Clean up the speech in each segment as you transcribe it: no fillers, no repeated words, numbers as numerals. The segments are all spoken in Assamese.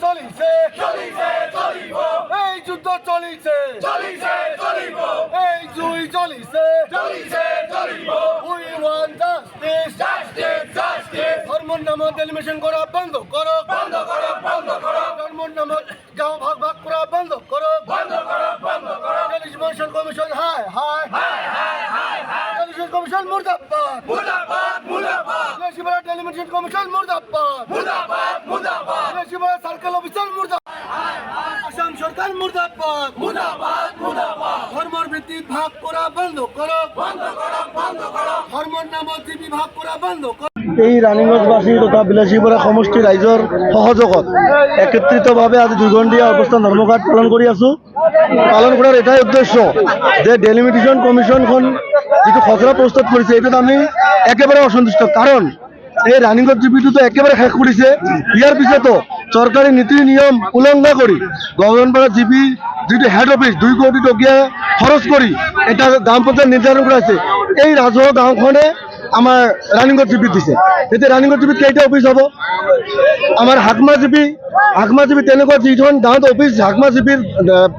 চলিছে এই যুদ্ধ চলিছে এই জুই চলিছে উই ওয়ান্ট জাস্টিস ধর্মর নামত এলিমিনেশন করা বন্ধ করো ধর্মর নামত গাঁও ভাগ ভাগ করা বন্ধ করো এলিমিনেশন কমিশন হায় এলিমিনেশন কমিশন মুর্দাবাদ শিবরাট এলিমিনেশন কমিশন মুর্দাবাদ শিবরাট সার্কেল অফিসার মুর্দাবাদ আসাম সরকার মুর্দাবাদ ধর্মের ভিত্তিক ভাগ করা বন্ধ করো ধর্মের নামত জিপি ভাগ করা বন্ধ করো। এই রানিগঞ্জবাসী তথা বিলাসীপাৰা সমষ্টি ৰাইজৰ সহযোগত একত্ৰিতভাৱে আজি দুৰ্গন্ধীয়া অৱস্থান ধৰ্মঘাট পালন কৰি আছোঁ। পালন কৰাৰ এটাই উদ্দেশ্য যে ডেলিমিটেশ্যন কমিশ্যনখন যিটো খচৰা প্ৰস্তুত কৰিছে এইটোত আমি একেবাৰে অসন্তুষ্ট, কাৰণ এই ৰানিগঞ্জ জিপিটোতো একেবাৰে শেষ কৰিছে। ইয়াৰ পিছতো চৰকাৰী নীতি নিয়ম উলংঘা কৰি গভৰ্ণমেণ্টৰ জিপি যিটো হেড অফিচ 2 কোটি টকীয়া খৰচ কৰি এটা গাঁও পঞ্চায়ত নিৰ্ধাৰণ কৰা হৈছে। এই ৰাজহুৱা গাঁওখনে আমাৰ ৰানিগঞ্জ জিপিত দিছে। এতিয়া ৰানিগঞ্জ জিপিত কেইটা অফিচ হ'ব? আমাৰ হাকমা জিপি তেনেকুৱা যিখন গাঁৱত অফিচ হাকমা জিপিৰ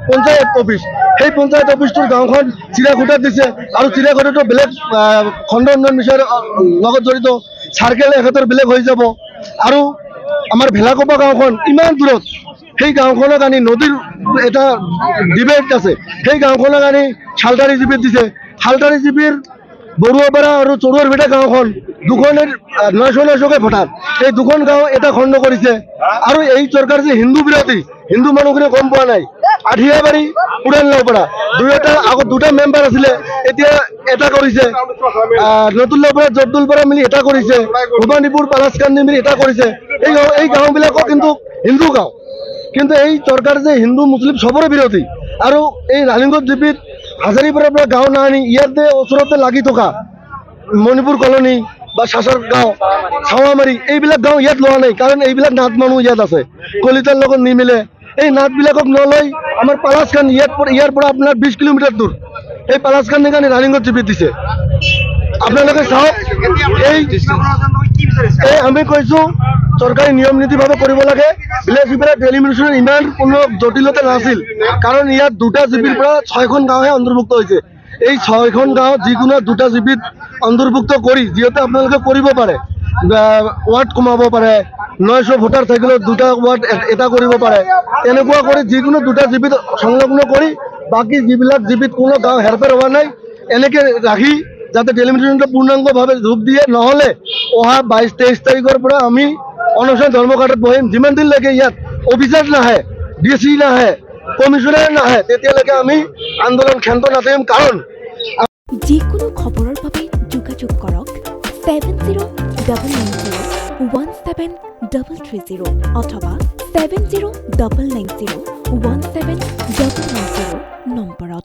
পঞ্চায়ত অফিচ, সেই পঞ্চায়ত অফিচটোৰ গাঁওখন চিৰাখুটাত দিছে আৰু চিৰাখুটাটো বেলেগ খণ্ড উন্নয়ন মিছনৰ লগত জড়িত চাৰ্কেল এখেতৰ বেলেগ হৈ যাব। আৰু আমাৰ ভেলাকপা গাঁওখন ইমান দূৰত, সেই গাঁওখনক আনি নদীৰ এটা ডিবেট আছে, সেই গাঁওখনক আনি শালতাৰী জিপিত দিছে। শালতাৰী জিপিৰ বৰুৱাপাৰা আৰু চৰুৱাৰভিটা গাঁওখন দুখনেৰ 900কে ভোটাৰ, এই দুখন গাঁও এটা খণ্ড কৰিছে। আৰু এই চৰকাৰ যে হিন্দু বিৰোধী, হিন্দু মানুহখিনি গম পোৱা নাই। আঠিয়াবাৰী পুৰাণলাওপাৰা দুয়োটা আগত দুটা মেম্বাৰ আছিলে, এতিয়া এটা কৰিছে। নতুনলাওপাৰা জব্দুলপাৰা মিলি এটা কৰিছে, ভৱানীপুৰ পালাচকান্দি মিলি এটা কৰিছে। এই গাঁওবিলাকো কিন্তু হিন্দু গাঁও, কিন্তু এই চৰকাৰ যে হিন্দু মুছলিম চবৰে বিৰোধী। আৰু এই ৰানিগঞ্জ জিপিত হাজাৰীপাৰাৰ পৰা গাঁও নানি ইয়াতে ওচৰতে লাগি থকা মণিপুৰ কলনী বা চাচাৰ গাঁও, চাৱামাৰী, এইবিলাক গাঁও ইয়াত লোৱা নাই, কাৰণ এইবিলাক নাথ মানুহ ইয়াত আছে, কলিতাৰ লগত নিমিলে। এই নাথবিলাকক নলয় আমাৰ পালাচকান্দি, ইয়াৰ পৰা আপোনাৰ 20 কিলোমিটাৰ দূৰ, এই পালাচকান্দি কাৰণে ৰানিগঞ্জ জিপিত দিছে। আপোনালোকে চাওক, এই আমি কৈছোঁ চৰকাৰী নিয়ম নীতিভাৱে কৰিব লাগে। বিলাসীপাৰা ডেলিমিটেশ্যনৰ ইমান কোনো জটিলতা নাছিল, কাৰণ ইয়াত দুটা জিপিৰ পৰা 6খন গাঁওহে অন্তৰ্ভুক্ত হৈছে। এই 6খন গাঁও যিকোনো দুটা জিপিত অন্তৰ্ভুক্ত কৰি যিহেতু আপোনালোকে কৰিব পাৰে, ৱাৰ্ড কমাব পাৰে, 900 ভোটাৰ থাকিলেও দুটা ৱাৰ্ড এটা কৰিব পাৰে, এনেকুৱা কৰি যিকোনো দুটা জিপিত সংলগ্ন কৰি বাকী যিবিলাক জিপিত কোনো গাঁও হেৰফেৰ হোৱা নাই এনেকৈ ৰাখি যাতে ডেলিমিটেশ্যনটো পূৰ্ণাংগভাৱে ৰূপ দিয়ে। নহ'লে অহা 22-23 তাৰিখৰ পৰা আমি অনশন ধৰ্মঘাটত বহিম। যিমান দিনলৈকে ইয়াত অফিচাৰ নাহে, ডিচি নাহে, কমিশনাৰ নাহে, তেতিয়ালৈকে আমি আন্দোলন ক্ষান্ত নাথাকিম। কাৰণ যিকোনো খবৰৰ বাবে যোগাযোগ কৰক 7099017330 অথবা 7099017990 নম্বৰত।